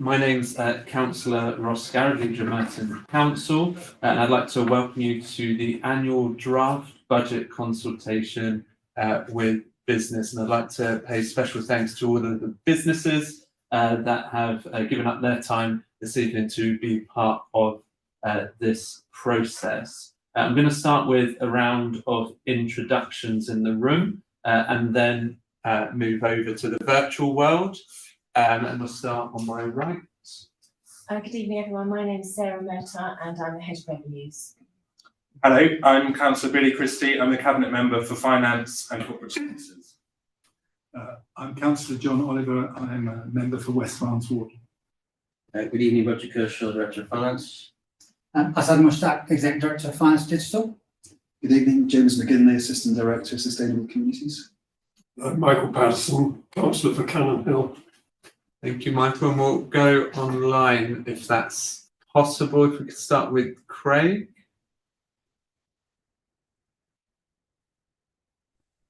My name's Councillor Ross Garrett, Leader of Merton Council, and I'd like to welcome you to the annual draft budget consultation with business. And I'd like to pay special thanks to all of the businesses that have given up their time this evening to be part of this process. I'm going to start with a round of introductions in the room and then move over to the virtual world. And we'll start on my right. Good evening, everyone. My name is Sarah Murtagh and I'm the Head of Revenues. Hello, I'm Councillor Billy Christie. I'm the Cabinet Member for Finance and Corporate Services. I'm Councillor John Oliver. I'm a Member for West Farms Ward. Good evening, Roger Kershaw, Director of Finance. Asad Mushtaq, Executive Director of Finance Digital. Good evening, James McGinley, Assistant Director of Sustainable Communities. Michael Patterson, Councillor for Cannon Hill. Thank you, Michael. And we'll go online if that's possible. If we could start with Craig.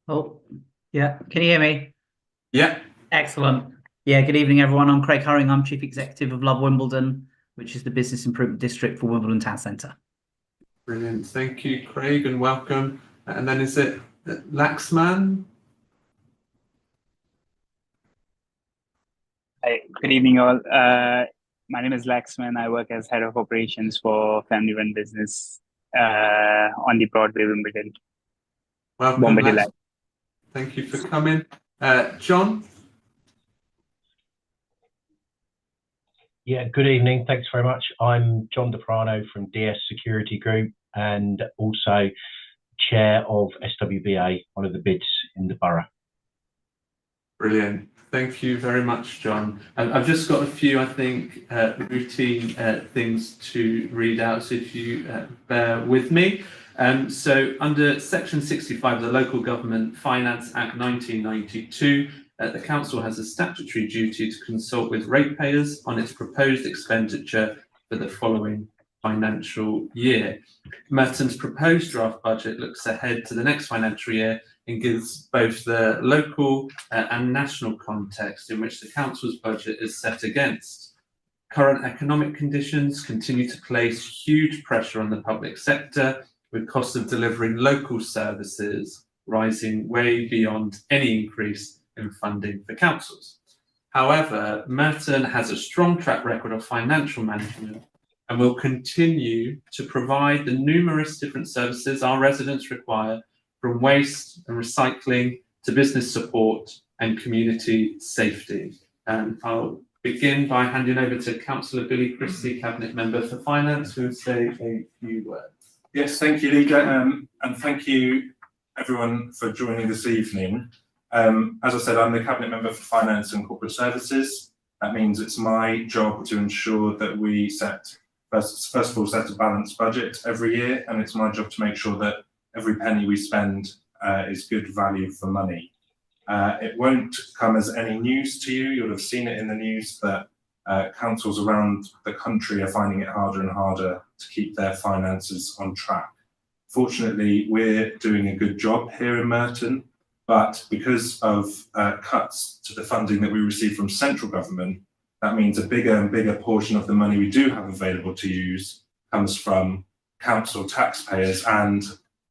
Oh, yeah. Can you hear me? Yeah. Excellent. Yeah, good evening, everyone. I'm Craig Hurring. I'm Chief Executive of Love Wimbledon, which is the Business Improvement District for Wimbledon Town Centre. Brilliant. Thank you, Craig, and welcome. And then is it Laxman? Hi, good evening, all. My name is Laxman. I work as Head of Operations for Family Run Business on the Broadway Wimbledon. Welcome. Thank you for coming. John? Yeah, good evening. Thanks very much. I'm John DePrano from DS Security Group and also Chair of SWBA, one of the bids in the borough. Brilliant. Thank you very much, John. I've just got a few, I think, routine things to read out, so if you bear with me. So under Section 65 of the Local Government Finance Act 1992, the Council has a statutory duty to consult with ratepayers on its proposed expenditure for the following financial year. Merton's proposed draft budget looks ahead to the next financial year and gives both the local and national context in which the Council's budget is set against. Current economic conditions continue to place huge pressure on the public sector, with costs of delivering local services rising way beyond any increase in funding for councils. However, Merton has a strong track record of financial management and will continue to provide the numerous different services our residents require, from waste and recycling to business support and community safety. And I'll begin by handing over to Councillor Billy Christie, Cabinet Member for Finance, who will say a few words. Yes, thank you, Leader, and thank you everyone for joining this evening. As I said, I'm the Cabinet Member for Finance and Corporate Services. That means it's my job to ensure that we first of all set a balanced budget every year, and it's my job to make sure that every penny we spend is good value for money. It won't come as any news to you. You'll have seen it in the news that councils around the country are finding it harder and harder to keep their finances on track. Fortunately, we're doing a good job here in Merton, but because of cuts to the funding that we receive from central government, that means a bigger and bigger portion of the money we do have available to use comes from council taxpayers and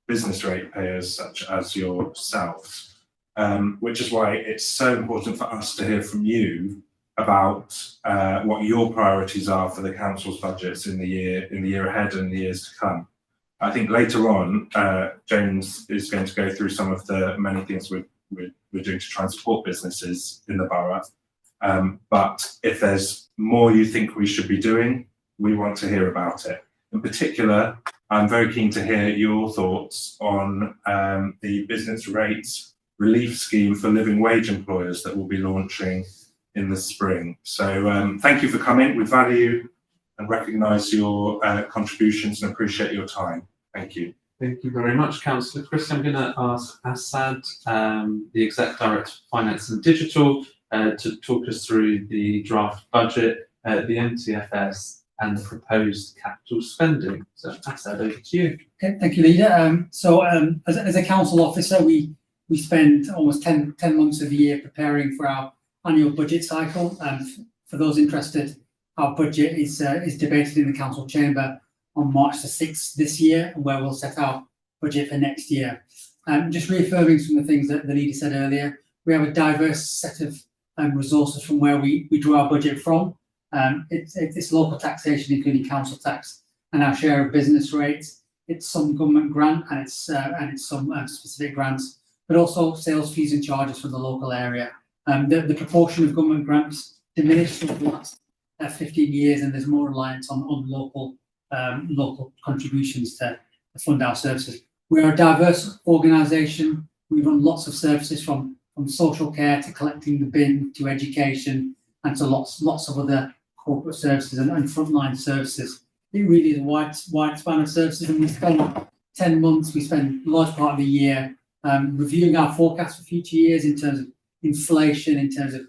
business ratepayers such as yourselves, which is why it's so important for us to hear from you about what your priorities are for the council's budgets in the year ahead and the years to come. I think later on, James is going to go through some of the many things we're doing to try and support businesses in the borough. But if there's more you think we should be doing, we want to hear about it. In particular, I'm very keen to hear your thoughts on the business rates relief scheme for living wage employers that we'll be launching in the spring. So thank you for coming. We value and recognise your contributions and appreciate your time. Thank you. Thank you very much, Councillor Chris. I'm going to ask Asad, the Exec Director of Finance and Digital, to talk us through the draft budget, the MTFS, and the proposed capital spending. So Asad, over to you. Okay, thank you, Leader. As a council officer, we spend almost 10 months of the year preparing for our annual budget cycle. For those interested our budget is debated in the council chamber on March the 6th this year, where we'll set our budget for next year. Just reaffirming some of the things that the leader said earlier, we have a diverse set of resources from where we draw our budget from. It's local taxation, including council tax, and our share of business rates. It's some government grant and it's some specific grants, but also sales fees and charges from the local area. The proportion of government grants diminished over the last 15 years, and there's more reliance on local contributions to fund our services. We're a diverse organisation. We run lots of services from social care to collecting the bin to education and to lots of other corporate services and frontline services. It really is a wide span of services, and we spend 10 months, we spend a large part of the year reviewing our forecast for future years in terms of inflation, in terms of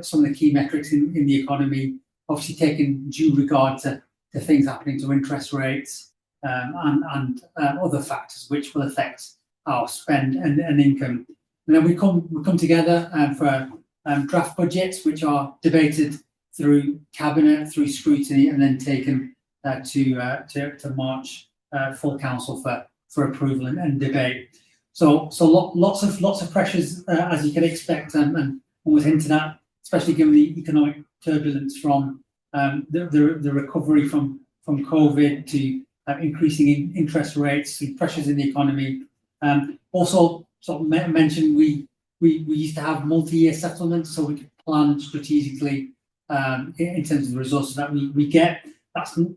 some of the key metrics in the economy, obviously taking due regard to things happening to interest rates and other factors which will affect our spend and income. And then we come together for draft budgets, which are debated through cabinet, through scrutiny, and then taken to March full council for approval and debate. So lots of pressures as you can expect, and was hinted at, especially given the economic turbulence from the recovery from COVID to increasing interest rates, to pressures in the economy. Also, sort of mentioned we used to have multi-year settlements, so we could plan strategically in terms of the resources that we get.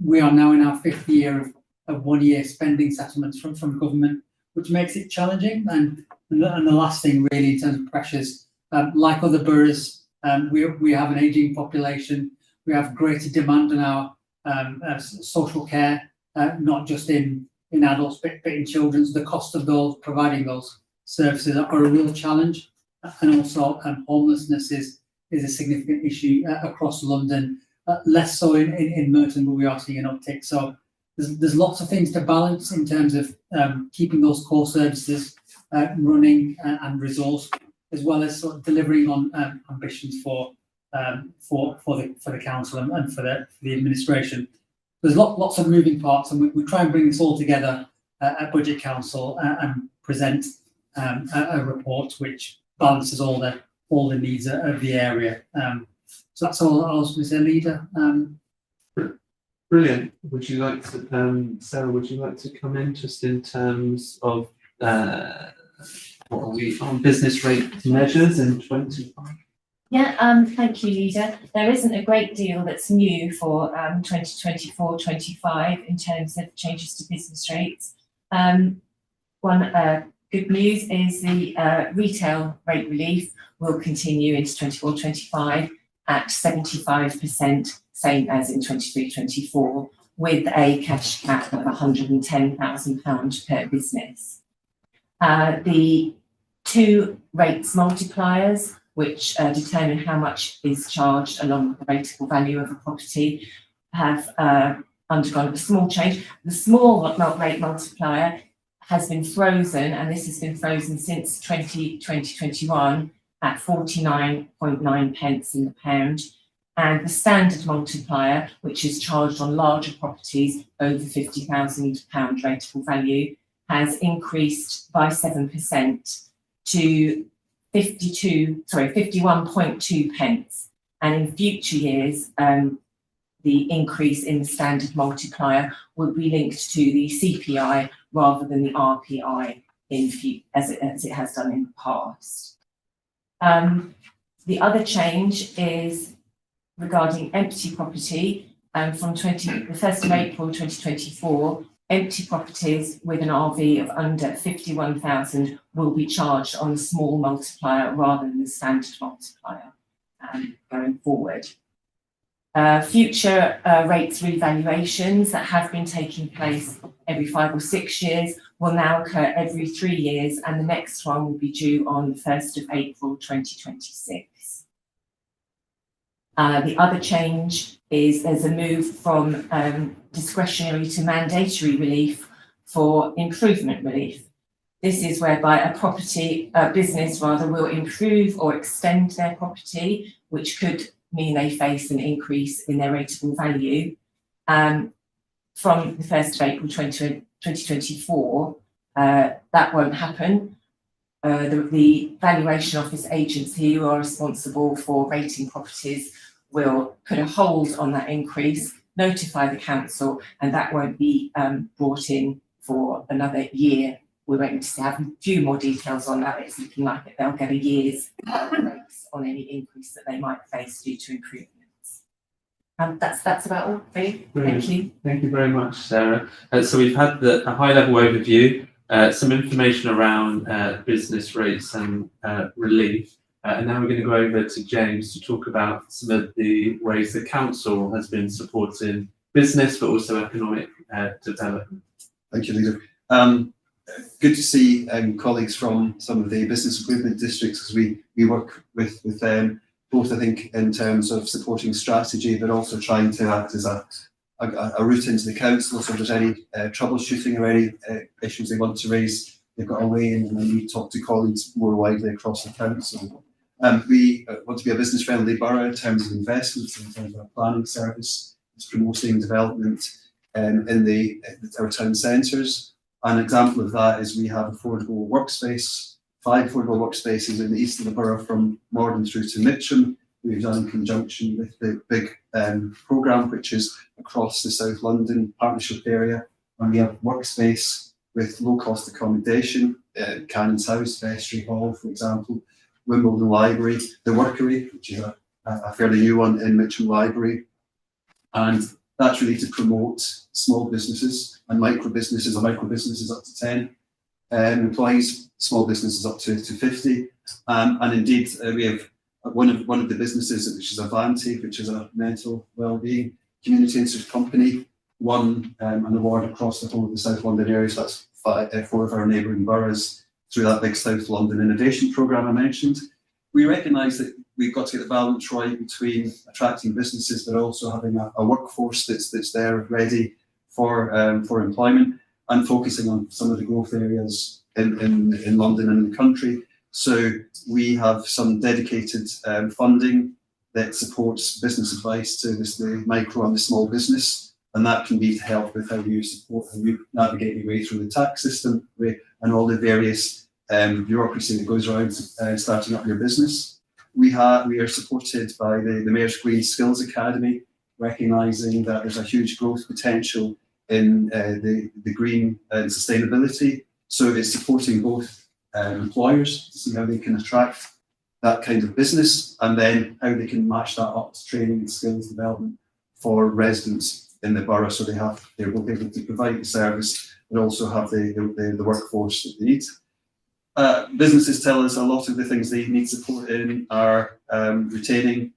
We are now in our 5th year of 1 year spending settlements from government, which makes it challenging. And the last thing really in terms of pressures, like other boroughs, we have an ageing population. We have greater demand on our social care, not just in adults, but in children's. The cost of providing those services are a real challenge. And also homelessness is a significant issue across London, less so in Merton, but we are seeing an uptick. So there's lots of things to balance in terms of keeping those core services running and resourced, as well as sort of delivering on ambitions for the council and for the administration. There's lots of moving parts, and we try and bring this all together at Budget Council and present a report which balances all the needs of the area. So that's all I was going to say, Leader. Brilliant. Would you like to, Sarah? Would you like to come in just in terms of what are we on business rate measures in 25? Yeah, thank you, Leader. There isn't a great deal that's new for 2024-25 in terms of changes to business rates. One good news is the retail rate relief will continue into 24-25 at 75%, same as in 23-24, with a cash cap of £110,000 per business. The 2 rates multipliers, which determine how much is charged along with the rateable value of a property, have undergone a small change. The small rate multiplier has been frozen, and this has been frozen since 2021 at 49.9 pence in the pound. And the standard multiplier, which is charged on larger properties over £50,000 rateable value, has increased by 7% to 51.2 pence. And in future years, the increase in the standard multiplier will be linked to the CPI rather than the RPI as it has done in the past. The other change is regarding empty property. From the 1st of April 2024, empty properties with an RV of under 51,000 will be charged on the small multiplier rather than the standard multiplier going forward. Future rates revaluations that have been taking place every 5 or 6 years will now occur every 3 years, and the next one will be due on the 1st of April 2026. The other change is there's a move from discretionary to mandatory relief for improvement relief. This is whereby a business will improve or extend their property, which could mean they face an increase in their rateable value. From the 1st of April 2024, that won't happen. The valuation office agents who are responsible for rating properties will put a hold on that increase, notify the council, and that won't be brought in for another year. We're waiting to have a few more details on that. It's looking like they'll get a year's breaks on any increase that they might face due to improvements. That's about all, really. Thank you. Thank you very much, Sarah. So we've had a high-level overview, some information around business rates and relief, and now we're going to go over to James to talk about some of the ways the council has been supporting business but also economic development. Thank you, Leader. Good to see colleagues from some of the business improvement districts, as we work with them, both I think in terms of supporting strategy, but also trying to act as a route into the council. So if there's any troubleshooting or any issues they want to raise, they've got a way in, and then we talk to colleagues more widely across the council. We want to be a business-friendly borough in terms of investments, in terms of our planning service. It's promoting development in our town centres. An example of that is we have affordable workspace, 5 affordable workspaces in the east of the borough from Morden through to Mitcham. We've done in conjunction with the big programme, which is across the South London partnership area. And we have workspace with low-cost accommodation, Cannon's House, Vestry Hall, for example, Wimbledon Library, the Workery, which is a fairly new one in Mitcham Library. And that's really to promote small businesses and micro businesses, or micro businesses up to 10 employees, small businesses up to 50. And indeed, we have one of the businesses, which is Avanti, which is a mental wellbeing community interest company, won an award across the whole of the South London area. So that's 4 of our neighbouring boroughs through that big South London innovation programme I mentioned. We recognise that we've got to get the balance right between attracting businesses, but also having a workforce that's there ready for employment, and focusing on some of the growth areas in London and the country. So we have some dedicated funding that supports business advice to the micro and the small business, and that can be to help with how you navigate your way through the tax system and all the various bureaucracy that goes around starting up your business. We are supported by the Mayor's Green Skills Academy, recognising that there's a huge growth potential in the green and sustainability. So it's supporting both employers to see how they can attract that kind of business, and then how they can match that up to training and skills development for residents in the borough, so they're both able to provide the service but also have the workforce that they need. Businesses tell us a lot of the things they need support in are retaining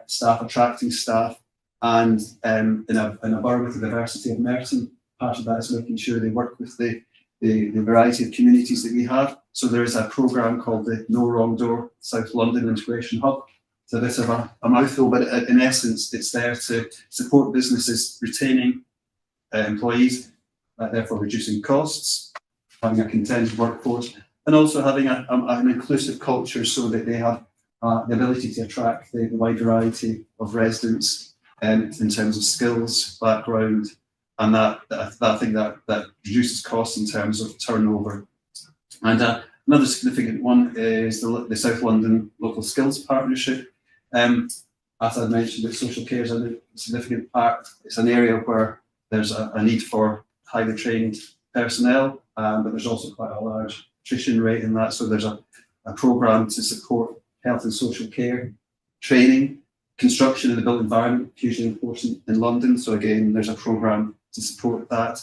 staff, attracting staff, and in a borough with the diversity of Merton, part of that is making sure they work with the variety of communities that we have. So there is a programme called the No Wrong Door South London Integration Hub. It's a bit of a mouthful, but in essence, it's there to support businesses retaining employees, therefore reducing costs, having a content workforce, and also having an inclusive culture so that they have the ability to attract the wide variety of residents in terms of skills, background, and that thing that reduces costs in terms of turnover. And another significant one is the South London Local Skills Partnership. As I mentioned, social care is a significant part. It's an area where there's a need for highly trained personnel, but there's also quite a large attrition rate in that. So there's a programme to support health and social care training. Construction in the built environment, hugely important in London. So again, there's a programme to support that.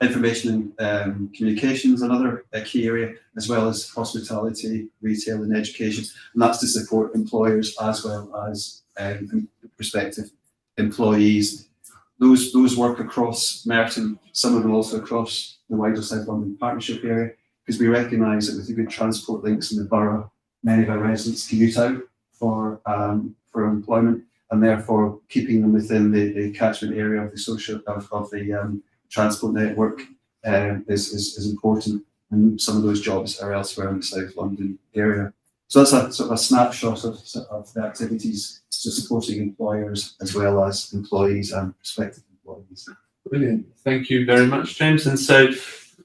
Information and communications, another key area, as well as hospitality, retail and education. And that's to support employers as well as prospective employees. Those work across Merton, some of them also across the wider South London Partnership area, because we recognise that with the good transport links in the borough, many of our residents commute out for employment, and therefore keeping them within the catchment area of the transport network is important, and some of those jobs are elsewhere in the South London area. So that's a sort of a snapshot of the activities, so supporting employers as well as employees and prospective employees. Brilliant. Thank you very much, James. And so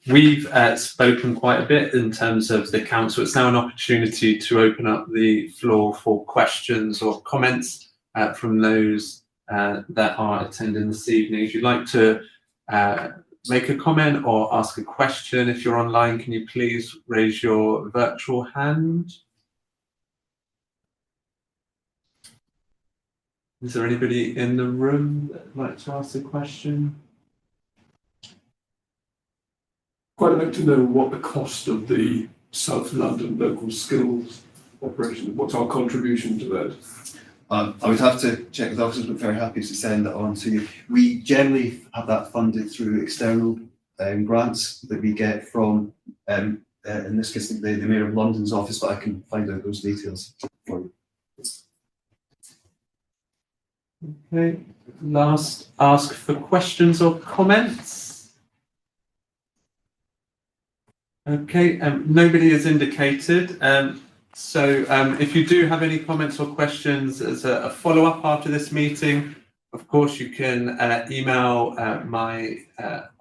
we've spoken quite a bit in terms of the council. It's now an opportunity to open up the floor for questions or comments from those that are attending this evening. If you'd like to make a comment or ask a question, if you're online, can you please raise your virtual hand? Is there anybody in the room that would like to ask a question? Quite like to know what the cost of the South London local skills operation, what's our contribution to that? I would have to check with officers, but very happy to send that on to you. We generally have that funded through external grants that we get from, in this case, the Mayor of London's office, but I can find out those details for you. Okay, last ask for questions or comments. Okay, nobody has indicated. So if you do have any comments or questions as a follow-up after this meeting, of course you can email my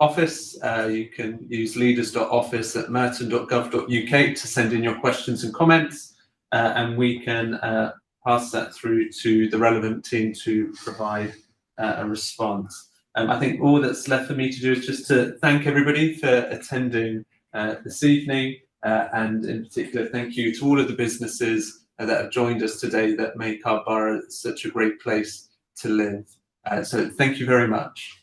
office. You can use leaders.office@merton.gov.uk to send in your questions and comments, and we can pass that through to the relevant team to provide a response. I think all that's left for me to do is just to thank everybody for attending this evening, and in particular, thank you to all of the businesses that have joined us today that make our borough such a great place to live. So thank you very much.